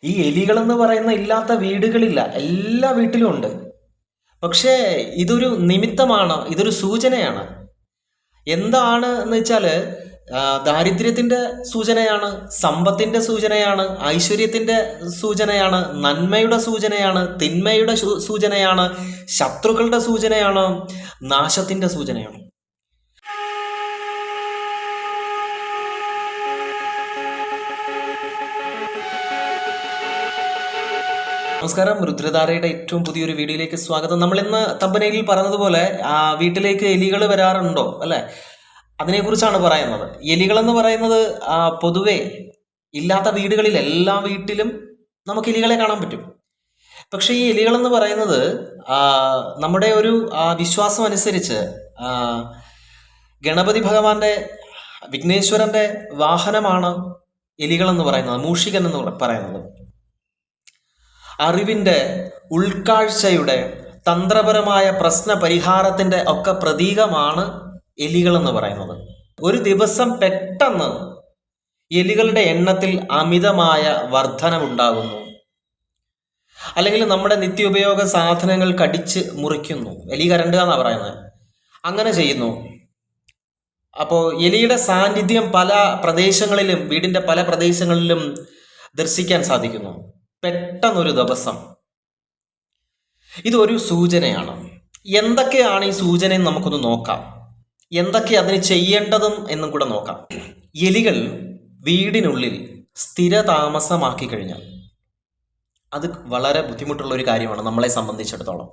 ഈ എലികളെന്ന് പറയുന്ന ഇല്ലാത്ത വീടുകളില്ല, എല്ലാ വീട്ടിലും ഉണ്ട്. പക്ഷേ ഇതൊരു നിമിത്തമാണ്, ഇതൊരു സൂചനയാണ്. എന്താണ് എന്ന് വെച്ചാൽ ദാരിദ്ര്യത്തിൻ്റെ സൂചനയാണ്, സമ്പത്തിൻ്റെ സൂചനയാണ്, ഐശ്വര്യത്തിൻ്റെ സൂചനയാണ്, നന്മയുടെ സൂചനയാണ്, തിന്മയുടെ സൂചനയാണ്, ശത്രുക്കളുടെ സൂചനയാണ്, നാശത്തിൻ്റെ സൂചനയാണ്. നമസ്കാരം, രുദ്രധാരയുടെ ഏറ്റവും പുതിയൊരു വീഡിയോയിലേക്ക് സ്വാഗതം. നമ്മൾ ഇന്ന് തമ്പനയിൽ പറഞ്ഞതുപോലെ വീട്ടിലേക്ക് എലികൾ വരാറുണ്ടോ അല്ലേ, അതിനെക്കുറിച്ചാണ് പറയുന്നത്. എലികളെന്ന് പറയുന്നത് പൊതുവെ ഇല്ലാത്ത വീടുകളിൽ എല്ലാ വീട്ടിലും നമുക്ക് എലികളെ കാണാൻ പറ്റും. പക്ഷേ ഈ എലികളെന്ന് പറയുന്നത് നമ്മുടെ ഒരു വിശ്വാസം അനുസരിച്ച് ഗണപതി ഭഗവാന്റെ, വിഘ്നേശ്വരന്റെ വാഹനമാണ് എലികളെന്ന് പറയുന്നത്, മൂഷികൻ എന്ന് പറയുന്നത്. അറിവിൻ്റെ, ഉൾക്കാഴ്ചയുടെ, തന്ത്രപരമായ പ്രശ്ന പരിഹാരത്തിൻ്റെ ഒക്കെ പ്രതീകമാണ് എലികളെന്ന് പറയുന്നത്. ഒരു ദിവസം പെട്ടെന്ന് എലികളുടെ എണ്ണത്തിൽ അമിതമായ വർധനവുണ്ടാകുന്നു, അല്ലെങ്കിൽ നമ്മുടെ നിത്യോപയോഗ സാധനങ്ങൾ കടിച്ച് മുറിക്കുന്നു. എലി കരണ്ടുക എന്നാണ് പറയുന്നത്. അങ്ങനെ ചെയ്യുന്നു. അപ്പോൾ എലിയുടെ സാന്നിധ്യം പല പ്രദേശങ്ങളിലും, വീടിൻ്റെ പല പ്രദേശങ്ങളിലും ദർശിക്കാൻ സാധിക്കുന്നു. പെട്ടെന്നൊരു ദിവസം ഇതൊരു സൂചനയാണ്. എന്തൊക്കെയാണ് ഈ സൂചനയെന്ന് നമുക്കൊന്ന് നോക്കാം. എന്തൊക്കെ അതിന് ചെയ്യേണ്ടതും എന്നും കൂടെ നോക്കാം. എലികൾ വീടിനുള്ളിൽ സ്ഥിരതാമസമാക്കി കഴിഞ്ഞാൽ അത് വളരെ ബുദ്ധിമുട്ടുള്ള ഒരു കാര്യമാണ് നമ്മളെ സംബന്ധിച്ചിടത്തോളം.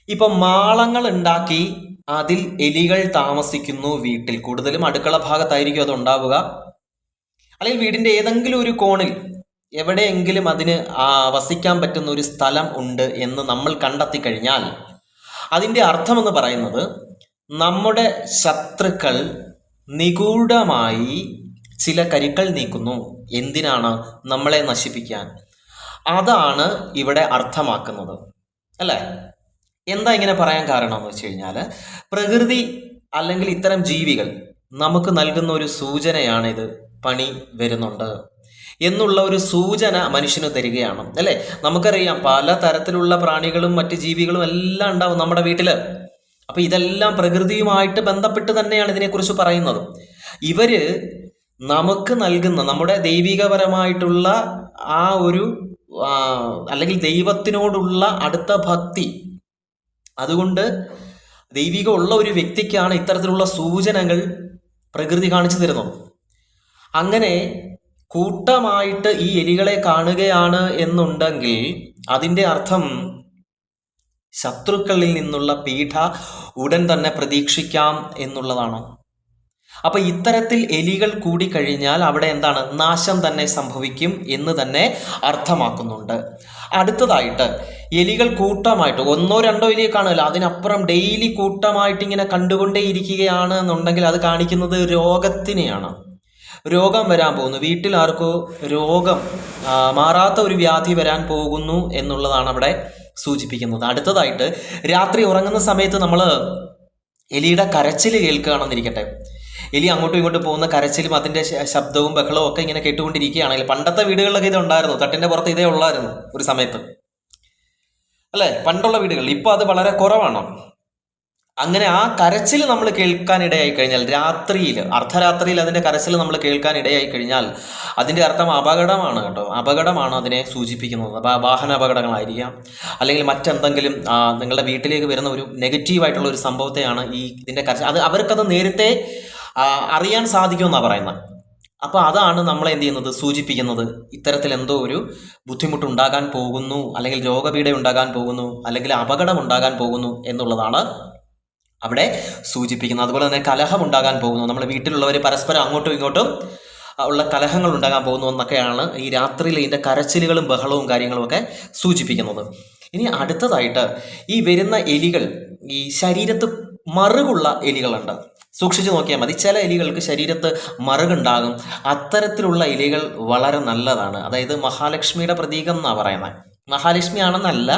ഇപ്പം മാളങ്ങൾ ഉണ്ടാക്കി അതിൽ എലികൾ താമസിക്കുന്നു വീട്ടിൽ. കൂടുതലും അടുക്കള ഭാഗത്തായിരിക്കും അത് ഉണ്ടാവുക, അല്ലെങ്കിൽ വീടിൻ്റെ ഏതെങ്കിലും ഒരു കോണിൽ എവിടെയെങ്കിലും അതിന് വസിക്കാൻ പറ്റുന്ന ഒരു സ്ഥലം ഉണ്ട് എന്ന് നമ്മൾ കണ്ടെത്തി കഴിഞ്ഞാൽ അതിൻ്റെ അർത്ഥമെന്ന് പറയുന്നത് നമ്മുടെ ശത്രുക്കൾ നിഗൂഢമായി ചില കരുക്കൾ നീക്കുന്നു. എന്തിനാണ്? നമ്മളെ നശിപ്പിക്കാൻ. അതാണ് ഇവിടെ അർത്ഥമാക്കുന്നത്, അല്ലേ? എന്താ ഇങ്ങനെ പറയാൻ കാരണം എന്ന് വെച്ച് കഴിഞ്ഞാൽ, പ്രകൃതി അല്ലെങ്കിൽ ഇത്തരം ജീവികൾ നമുക്ക് നൽകുന്ന ഒരു സൂചനയാണിത്. പണി വരുന്നുണ്ട് എന്നുള്ള ഒരു സൂചന മനുഷ്യന് തരികയാണ്, അല്ലേ? നമുക്കറിയാം, പല തരത്തിലുള്ള പ്രാണികളും മറ്റ് ജീവികളും എല്ലാം ഉണ്ടാവും നമ്മുടെ വീട്ടിൽ. അപ്പം ഇതെല്ലാം പ്രകൃതിയുമായിട്ട് ബന്ധപ്പെട്ട് തന്നെയാണ് ഇതിനെക്കുറിച്ച് പറയുന്നത്. ഇവര് നമുക്ക് നൽകുന്ന നമ്മുടെ ദൈവികപരമായിട്ടുള്ള ആ ഒരു അല്ലെങ്കിൽ ദൈവത്തിനോടുള്ള അടുത്ത ഭക്തി, അതുകൊണ്ട് ദൈവികമുള്ള ഒരു വ്യക്തിക്കാണ് ഇത്തരത്തിലുള്ള സൂചനകൾ പ്രകൃതി കാണിച്ചു തരുന്നത്. അങ്ങനെ കൂട്ടമായിട്ട് ഈ എലികളെ കാണുകയാണ് എന്നുണ്ടെങ്കിൽ അതിൻ്റെ അർത്ഥം ശത്രുക്കളിൽ നിന്നുള്ള പീഡ ഉടൻ തന്നെ പ്രതീക്ഷിക്കാം എന്നുള്ളതാണ്. അപ്പൊ ഇത്തരത്തിൽ എലികൾ കൂടിക്കഴിഞ്ഞാൽ അവിടെ എന്താണ്? നാശം തന്നെ സംഭവിക്കും എന്ന് തന്നെ അർത്ഥമാക്കുന്നുണ്ട്. അടുത്തതായിട്ട്, എലികൾ കൂട്ടമായിട്ട് ഒന്നോ രണ്ടോ എലിയെ കാണുകയില്ല, അതിനപ്പുറം ഡെയിലി കൂട്ടമായിട്ട് ഇങ്ങനെ കണ്ടുകൊണ്ടേ ഇരിക്കുകയാണ് എന്നുണ്ടെങ്കിൽ അത് കാണിക്കുന്നത് രോഗത്തിനെയാണ്. രോഗം വരാൻ പോകുന്നു, വീട്ടിൽ ആർക്കോ രോഗം, മാറാത്ത ഒരു വ്യാധി വരാൻ പോകുന്നു എന്നുള്ളതാണ് അവിടെ സൂചിപ്പിക്കുന്നത്. അടുത്തതായിട്ട്, രാത്രി ഉറങ്ങുന്ന സമയത്ത് നമ്മൾ എലിയുടെ കരച്ചിൽ കേൾക്കുകയാണെന്നിരിക്കട്ടെ. എലി അങ്ങോട്ടും ഇങ്ങോട്ടും പോകുന്ന കരച്ചിലും അതിൻ്റെ ശബ്ദവും ബഹളവും ഒക്കെ ഇങ്ങനെ കേട്ടുകൊണ്ടിരിക്കുകയാണെങ്കിൽ, പണ്ടത്തെ വീടുകളിലൊക്കെ ഇത് ഉണ്ടായിരുന്നു, തട്ടിൻ്റെ പുറത്ത് ഇതേ ഉള്ളായിരുന്നു ഒരു സമയത്ത്, അല്ലേ? പണ്ടുള്ള വീടുകളിൽ. ഇപ്പോൾ അത് വളരെ കുറവാണ്. അങ്ങനെ ആ കരച്ചിൽ നമ്മൾ കേൾക്കാനിടയായി കഴിഞ്ഞാൽ, രാത്രിയിൽ, അർദ്ധരാത്രിയിൽ അതിൻ്റെ കരച്ചിൽ നമ്മൾ കേൾക്കാനിടയായി കഴിഞ്ഞാൽ അതിൻ്റെ അർത്ഥം അപകടമാണ് കേട്ടോ. അപകടമാണ് അതിനെ സൂചിപ്പിക്കുന്നത്. വാഹന അപകടങ്ങളായിരിക്കാം, അല്ലെങ്കിൽ മറ്റെന്തെങ്കിലും നിങ്ങളുടെ വീട്ടിലേക്ക് വരുന്ന ഒരു നെഗറ്റീവായിട്ടുള്ള ഒരു സംഭവത്തെയാണ് ഇതിൻ്റെ കരച്ചിൽ. അവർക്കത് നേരത്തെ അറിയാൻ സാധിക്കുമെന്നാണ് പറയുന്നത്. അപ്പോൾ അതാണ് നമ്മളെ എന്ത് ചെയ്യുന്നത്, സൂചിപ്പിക്കുന്നത്. ഇത്തരത്തിൽ എന്തോ ഒരു ബുദ്ധിമുട്ടുണ്ടാകാൻ പോകുന്നു, അല്ലെങ്കിൽ രോഗപീഠ ഉണ്ടാകാൻ പോകുന്നു, അല്ലെങ്കിൽ അപകടം ഉണ്ടാകാൻ പോകുന്നു എന്നുള്ളതാണ് അവിടെ സൂചിപ്പിക്കുന്നത്. അതുപോലെ തന്നെ കലഹം ഉണ്ടാകാൻ പോകുന്നു, നമ്മുടെ വീട്ടിലുള്ളവർ പരസ്പരം അങ്ങോട്ടും ഇങ്ങോട്ടും ഉള്ള കലഹങ്ങൾ ഉണ്ടാകാൻ പോകുന്നു എന്നൊക്കെയാണ് ഈ രാത്രിയിൽ ഇതിൻ്റെ കരച്ചിലുകളും ബഹളവും കാര്യങ്ങളും ഒക്കെ സൂചിപ്പിക്കുന്നത്. ഇനി അടുത്തതായിട്ട്, ഈ വരുന്ന എലികൾ, ഈ ശരീരത്ത് മറുകുള്ള എലികളുണ്ട്. സൂക്ഷിച്ചു നോക്കിയാൽ മതി. ചില എലികൾക്ക് ശരീരത്ത് മറുകുണ്ടാകും. അത്തരത്തിലുള്ള എലികൾ വളരെ നല്ലതാണ്. അതായത് മഹാലക്ഷ്മിയുടെ പ്രതീകം എന്നാണ് പറയുന്നത്. മഹാലക്ഷ്മി ആണെന്നല്ല,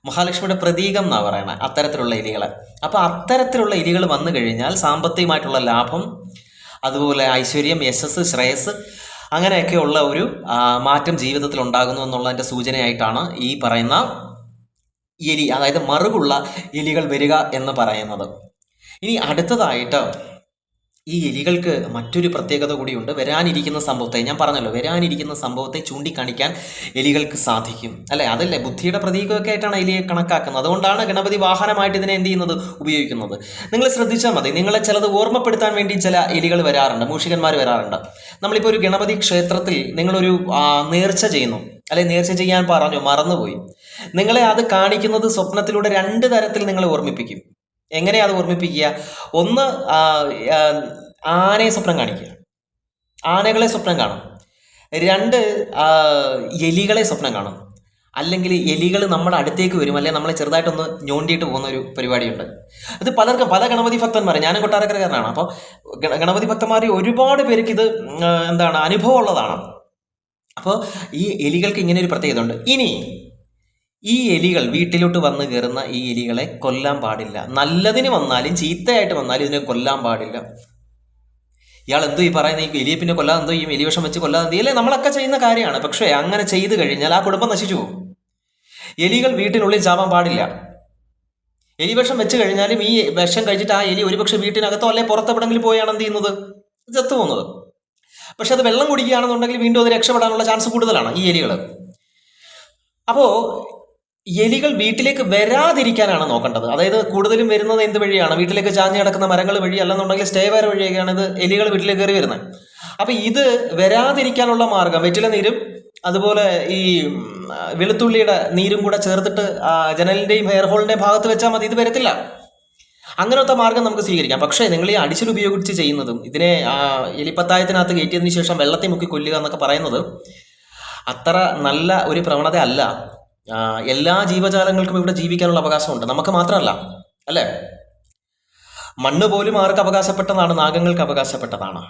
മഹാലക്ഷ്മിയുടെ പ്രതീകം എന്നാണ് പറയുന്നത് അത്തരത്തിലുള്ള എലികൾ. അപ്പോൾ അത്തരത്തിലുള്ള എലികൾ വന്നു കഴിഞ്ഞാൽ സാമ്പത്തികമായിട്ടുള്ള ലാഭം, അതുപോലെ ഐശ്വര്യം, യശസ്, ശ്രേയസ്, അങ്ങനെയൊക്കെയുള്ള ഒരു മാറ്റം ജീവിതത്തിൽ ഉണ്ടാകുന്നു എന്നുള്ളതിൻ്റെ സൂചനയായിട്ടാണ് ഈ പറയുന്ന എലി, അതായത് മറുകുള്ള എലികൾ വരിക എന്ന് പറയുന്നത്. ഇനി അടുത്തതായിട്ട് ഈ എലികൾക്ക് മറ്റൊരു പ്രത്യേകത കൂടിയുണ്ട്. വരാനിരിക്കുന്ന സംഭവത്തെ, ഞാൻ പറഞ്ഞല്ലോ, വരാനിരിക്കുന്ന സംഭവത്തെ ചൂണ്ടിക്കാണിക്കാൻ എലികൾക്ക് സാധിക്കും, അല്ലേ? അതല്ലേ ബുദ്ധിയുടെ പ്രതീകമൊക്കെ ആയിട്ടാണ് എലിയെ കണക്കാക്കുന്നത്. അതുകൊണ്ടാണ് ഗണപതി വാഹനമായിട്ട് ഇതിനെ എന്ത് ചെയ്യുന്നത്, ഉപയോഗിക്കുന്നത്. നിങ്ങൾ ശ്രദ്ധിച്ചാൽ മതി, നിങ്ങളെ ചിലത് ഓർമ്മപ്പെടുത്താൻ വേണ്ടി ചില എലികൾ വരാറുണ്ട്, മൂഷികന്മാർ വരാറുണ്ട്. നമ്മളിപ്പോൾ ഒരു ഗണപതി ക്ഷേത്രത്തിൽ നിങ്ങളൊരു നേർച്ച ചെയ്യുന്നു, അല്ലെ നേർച്ച ചെയ്യാൻ പറഞ്ഞു, മറന്നുപോയി. നിങ്ങളെ അത് കാണിക്കുന്നത് സ്വപ്നത്തിലൂടെ 2 തരത്തിൽ നിങ്ങളെ ഓർമ്മിപ്പിക്കും. എങ്ങനെയാ അത് ഓർമ്മിപ്പിക്കുക? ഒന്ന്, ആനയെ സ്വപ്നം കാണിക്കുക, ആനകളെ സ്വപ്നം കാണും. 2, എലികളെ സ്വപ്നം കാണും. അല്ലെങ്കിൽ എലികൾ നമ്മുടെ അടുത്തേക്ക് വരും, അല്ലെങ്കിൽ നമ്മളെ ചെറുതായിട്ടൊന്ന് ഞോണ്ടിയിട്ട് പോകുന്ന ഒരു പരിപാടിയുണ്ട്. അത് പലർക്കും, പല ഗണപതി ഭക്തന്മാർ, ഞാനും കൊട്ടാരക്കരക്കാരനാണ്, അപ്പോൾ ഗണപതി ഭക്തന്മാർ ഒരുപാട് പേർക്ക് ഇത് അനുഭവം ഉള്ളതാണ്. അപ്പോൾ ഈ എലികൾക്ക് ഇങ്ങനെ ഒരു പ്രത്യേകത ഉണ്ട്. ഇനി ഈ എലികൾ വീട്ടിലോട്ട് വന്ന് കയറുന്ന ഈ എലികളെ കൊല്ലാൻ പാടില്ല. നല്ലതിന് വന്നാലും ചീത്തയായിട്ട് വന്നാലും ഇതിനെ കൊല്ലാൻ പാടില്ല. ഇയാൾ എന്തോ ഈ പറയുന്ന, ഈ എലിയെ പിന്നെ കൊല്ലാതെ എന്തോ ചെയ്യും, എലിവിഷം വെച്ച് കൊല്ലാതെ എന്ത് ചെയ്യും, നമ്മളൊക്കെ ചെയ്യുന്ന കാര്യമാണ്. പക്ഷേ അങ്ങനെ ചെയ്തു കഴിഞ്ഞാൽ ആ കുടുംബം നശിച്ചു പോകും. എലികൾ വീട്ടിനുള്ളിൽ ചാവാൻ പാടില്ല. എലിവിഷം വെച്ച് കഴിഞ്ഞാലും ഈ വിഷം കഴിച്ചിട്ട് ആ എലി ഒരുപക്ഷെ വീട്ടിനകത്തോ അല്ലെ പുറത്തെവിടെങ്കിലും പോയാണ് എന്ത് ചെയ്യുന്നത്, ചത്തു പോകുന്നത്. പക്ഷെ അത് വെള്ളം കുടിക്കുകയാണെന്നുണ്ടെങ്കിൽ വീണ്ടും അത് രക്ഷപ്പെടാനുള്ള ചാൻസ് കൂടുതലാണ് ഈ എലികൾ. അപ്പോൾ എലികൾ വീട്ടിലേക്ക് വരാതിരിക്കാനാണ് നോക്കേണ്ടത്. അതായത് കൂടുതലും വരുന്നത് എന്ത് വഴിയാണ്, വീട്ടിലേക്ക് ചാഞ്ഞ് കിടക്കുന്ന മരങ്ങൾ വഴി, അല്ലെന്നുണ്ടെങ്കിൽ സ്റ്റേ വയർ വഴിയൊക്കെയാണ് ഇത് എലികൾ വീട്ടിലേക്ക് കയറി വരുന്നത്. അപ്പം ഇത് വരാതിരിക്കാനുള്ള മാർഗം വെറ്റില നീരും അതുപോലെ ഈ വെളുത്തുള്ളിയുടെ നീരും കൂടെ ചേർത്തിട്ട് ജനലിൻ്റെയും ഹെയർ ഹോളിൻ്റെയും ഭാഗത്ത് വെച്ചാൽ മതി, ഇത് വരത്തില്ല. അങ്ങനത്തെ മാർഗം നമുക്ക് സ്വീകരിക്കാം. പക്ഷേ നിങ്ങൾ ഈ അടിച്ചിൽ ഉപയോഗിച്ച് ചെയ്യുന്നതും ഇതിനെ എലിപ്പത്തായത്തിനകത്ത് കയറ്റിയതിന് ശേഷം വെള്ളത്തിൽ മുക്കി കൊല്ലുക എന്നൊക്കെ പറയുന്നത് അത്ര നല്ല ഒരു പ്രവണത അല്ല. എല്ലാ ജീവജാലങ്ങൾക്കും ഇവിടെ ജീവിക്കാനുള്ള അവകാശമുണ്ട്, നമുക്ക് മാത്രമല്ല, അല്ലേ? മണ്ണ് പോലും ആർക്ക് അവകാശപ്പെട്ടതാണ്? നാഗങ്ങൾക്ക് അവകാശപ്പെട്ടതാണ്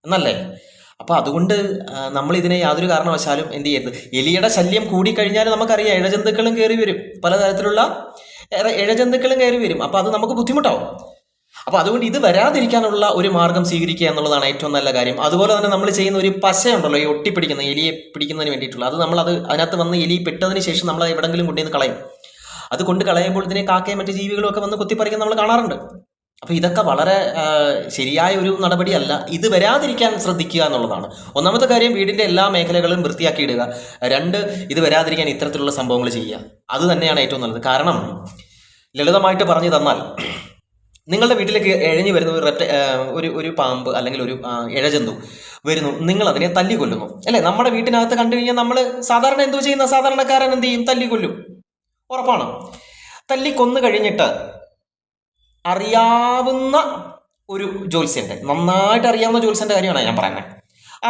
എന്നല്ലേ? അപ്പം അതുകൊണ്ട് നമ്മൾ ഇതിനെ യാതൊരു കാരണവശാലും എന്ത് ചെയ്യരുത്. എലിയുടെ ശല്യം കൂടിക്കഴിഞ്ഞാൽ നമുക്കറിയാം, ഇഴജന്തുക്കളും കയറി വരും, പലതരത്തിലുള്ള ഇഴജന്തുക്കളും കയറി വരും. അപ്പം അത് നമുക്ക് ബുദ്ധിമുട്ടാവും. അപ്പോൾ അതുകൊണ്ട് ഇത് വരാതിരിക്കാനുള്ള ഒരു മാർഗം സ്വീകരിക്കുക എന്നുള്ളതാണ് ഏറ്റവും നല്ല കാര്യം. അതുപോലെ തന്നെ നമ്മൾ ചെയ്യുന്ന ഒരു പശയുണ്ടല്ലോ, ഈ ഒട്ടിപ്പിടിക്കുന്ന എലിയെ പിടിക്കുന്നതിന് വേണ്ടിയിട്ടുള്ള, അത് അതിനകത്ത് വന്ന് എലി പെട്ടതിന് ശേഷം നമ്മൾ എവിടെങ്കിലും കൊണ്ടുവന്ന് കളയും. അത് കൊണ്ട് കളയുമ്പോൾ ഇതിനെ കാക്കയും മറ്റ് ജീവികളും ഒക്കെ വന്ന് കുത്തിപ്പറിക്കാൻ നമ്മൾ കാണാറുണ്ട്. അപ്പോൾ ഇതൊക്കെ വളരെ ശരിയായ ഒരു നടപടിയല്ല. ഇത് വരാതിരിക്കാൻ ശ്രദ്ധിക്കുക എന്നുള്ളതാണ് ഒന്നാമത്തെ കാര്യം. വീടിൻ്റെ എല്ലാ മേഖലകളും വൃത്തിയാക്കി ഇടുക. 2, ഇത് വരാതിരിക്കാൻ ഇത്തരത്തിലുള്ള സംഭവങ്ങൾ ചെയ്യുക. അത് തന്നെയാണ് ഏറ്റവും നല്ലത്. കാരണം ലളിതമായിട്ട് പറഞ്ഞു തന്നാൽ, നിങ്ങളുടെ വീട്ടിലേക്ക് എഴഞ്ഞു വരുന്ന ഒരു പാമ്പ് അല്ലെങ്കിൽ ഒരു ഇഴജന്തു വരുന്നു, നിങ്ങൾ അതിനെ തല്ലിക്കൊല്ലുന്നു, അല്ലേ? നമ്മുടെ വീട്ടിനകത്ത് കണ്ടു കഴിഞ്ഞാൽ നമ്മൾ സാധാരണ എന്തോ ചെയ്യുന്ന സാധാരണക്കാരൻ എന്ത് ചെയ്യും? തല്ലിക്കൊല്ലും, ഉറപ്പാണ്. തല്ലിക്കൊന്നു കഴിഞ്ഞിട്ട് അറിയാവുന്ന ഒരു ജ്യോത്സ്യൻ്റെ, നന്നായിട്ട് അറിയാവുന്ന ജ്യോത്സ്യൻ്റെ കാര്യമാണ് ഞാൻ പറയുന്നത്.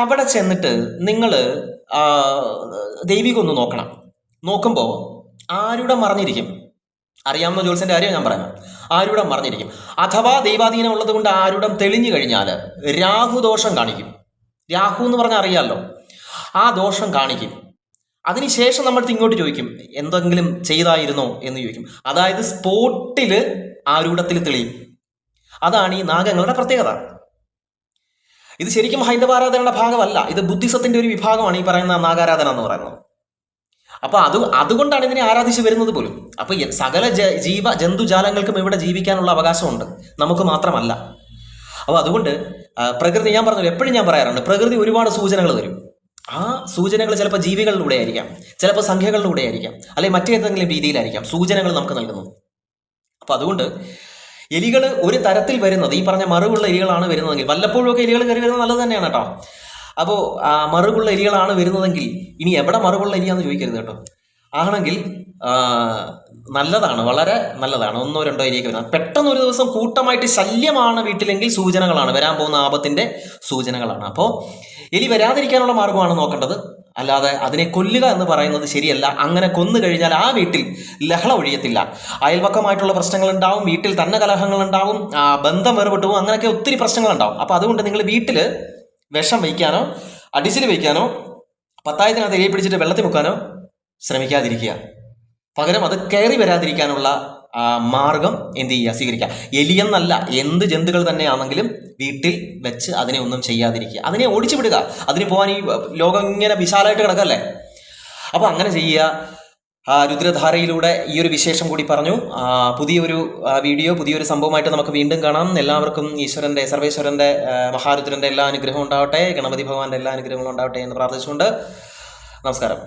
അവിടെ ചെന്നിട്ട് നിങ്ങൾ ദൈവികം ഒന്ന് നോക്കണം. നോക്കുമ്പോൾ ആരുടെ മറിഞ്ഞിരിക്കും? അറിയാവുന്ന ജ്യോത്സ്യൻ്റെ കാര്യം ഞാൻ പറയുന്നത്. ആരുടെ മറിഞ്ഞിരിക്കും. അഥവാ ദൈവാധീനം ഉള്ളത് കൊണ്ട് ആരുടെ തെളിഞ്ഞു കഴിഞ്ഞാൽ രാഹുദോഷം കാണിക്കും. രാഹു എന്ന് പറഞ്ഞാൽ അറിയാമല്ലോ, ആ ദോഷം കാണിക്കും. അതിനുശേഷം നമ്മൾക്ക് ഇങ്ങോട്ട് ചോദിക്കും, എന്തെങ്കിലും ചെയ്തായിരുന്നോ എന്ന് ചോദിക്കും. അതായത് സ്പോട്ടിൽ ആരൂഢത്തിൽ തെളിയും. അതാണ് ഈ നാഗങ്ങളുടെ പ്രത്യേകത. ഇത് ശരിക്കും ഹൈന്ദവാരാധനയുടെ ഭാഗമല്ല, ഇത് ബുദ്ധിസത്തിന്റെ ഒരു വിഭാഗമാണ് ഈ പറയുന്ന നാഗാരാധന എന്ന് പറയുന്നത്. അപ്പോൾ അതുകൊണ്ടാണ് ഇതിനെ ആരാധിച്ച് വരുന്നത് പോലും. അപ്പോൾ സകല ജന്തുജാലങ്ങൾക്കും ഇവിടെ ജീവിക്കാനുള്ള അവകാശമുണ്ട്, നമുക്ക് മാത്രമല്ല. അപ്പോൾ അതുകൊണ്ട് പ്രകൃതി, ഞാൻ പറഞ്ഞു, എപ്പോഴും ഞാൻ പറയാറുണ്ട്, പ്രകൃതി ഒരുപാട് സൂചനകൾ തരും. ആ സൂചനകൾ ചിലപ്പോൾ ജീവികളിലൂടെ ആയിരിക്കാം, ചിലപ്പോൾ സംഖ്യകളിലൂടെ ആയിരിക്കാം, അല്ലെങ്കിൽ മറ്റേതെങ്കിലും രീതിയിലായിരിക്കാം സൂചനകൾ നമുക്ക് നൽകുന്നത്. അപ്പോൾ അതുകൊണ്ട് എലികൾ ഒരു തരത്തിൽ വരുന്നത്, ഈ പറഞ്ഞ മറുകുള്ള എലികളാണ് വരുന്നതെങ്കിൽ, വല്ലപ്പോഴും ഒക്കെ എലികൾ കയറി വരുന്നത് നല്ലത് തന്നെയാണ് കേട്ടോ. അപ്പോൾ മറുകുള്ള എലികളാണ് വരുന്നതെങ്കിൽ ഇനി എവിടെ മറുകുള്ള എലിയാന്ന് ചോദിക്കരുത് കേട്ടോ. ആണെങ്കിൽ നല്ലതാണ്, വളരെ നല്ലതാണ്. 1, 2 എലിയൊക്കെ വരുന്നത്. പെട്ടെന്ന് ഒരു ദിവസം കൂട്ടമായിട്ട് ശല്യമാണ് വീട്ടിലെങ്കിൽ സൂചനകളാണ്, വരാൻ പോകുന്ന ആപത്തിൻ്റെ സൂചനകളാണ്. അപ്പോൾ എലി വരാതിരിക്കാനുള്ള മാർഗമാണ് നോക്കേണ്ടത്, അല്ലാതെ അതിനെ കൊല്ലുക എന്ന് പറയുന്നത് ശരിയല്ല. അങ്ങനെ കൊന്നു കഴിഞ്ഞാൽ ആ വീട്ടിൽ ലഹള ഒഴിയത്തില്ല, അയൽപക്കമായിട്ടുള്ള പ്രശ്നങ്ങളുണ്ടാവും, വീട്ടിൽ തന്നെ കലഹങ്ങളുണ്ടാവും, ബന്ധം വേർപെട്ടു പോകും, അങ്ങനെയൊക്കെ ഒത്തിരി പ്രശ്നങ്ങളുണ്ടാവും. അപ്പോൾ അതുകൊണ്ട് നിങ്ങൾ വീട്ടിൽ വിഷം വയ്ക്കാനോ അടിച്ചിൽ വയ്ക്കാനോ പത്തായത്തിനകത്ത് എലിയെ പിടിച്ചിട്ട് വെള്ളത്തിൽ മുക്കാനോ ശ്രമിക്കാതിരിക്കുക. പകരം അത് കയറി വരാതിരിക്കാനുള്ള മാർഗം എന്ത് ചെയ്യുക, സ്വീകരിക്കുക. എലിയെന്നല്ല, എന്ത് ജന്തുക്കൾ തന്നെയാണെങ്കിലും വീട്ടിൽ വെച്ച് അതിനെ ഒന്നും ചെയ്യാതിരിക്കുക, അതിനെ ഓടിച്ചു വിടുക. അതിന് പോകാൻ ഈ ലോകം ഇങ്ങനെ വിശാലമായിട്ട് കിടക്കല്ലേ. അപ്പോൾ അങ്ങനെ ചെയ്യുക. രുദ്രധാരയിലൂടെ ഈ ഒരു വിശേഷം കൂടി പറഞ്ഞു. പുതിയൊരു വീഡിയോ, പുതിയൊരു സംഭവമായിട്ട് നമുക്ക് വീണ്ടും കാണാം. എല്ലാവർക്കും ഈശ്വരൻ്റെ, സർവേശ്വരൻ്റെ, മഹാരുദ്രൻ്റെ എല്ലാ അനുഗ്രഹവും ഉണ്ടാവട്ടെ, ഗണപതി ഭഗവാന്റെ എല്ലാ അനുഗ്രഹങ്ങളും ഉണ്ടാവട്ടെ എന്ന് പ്രാർത്ഥിച്ചുകൊണ്ട് നമസ്കാരം.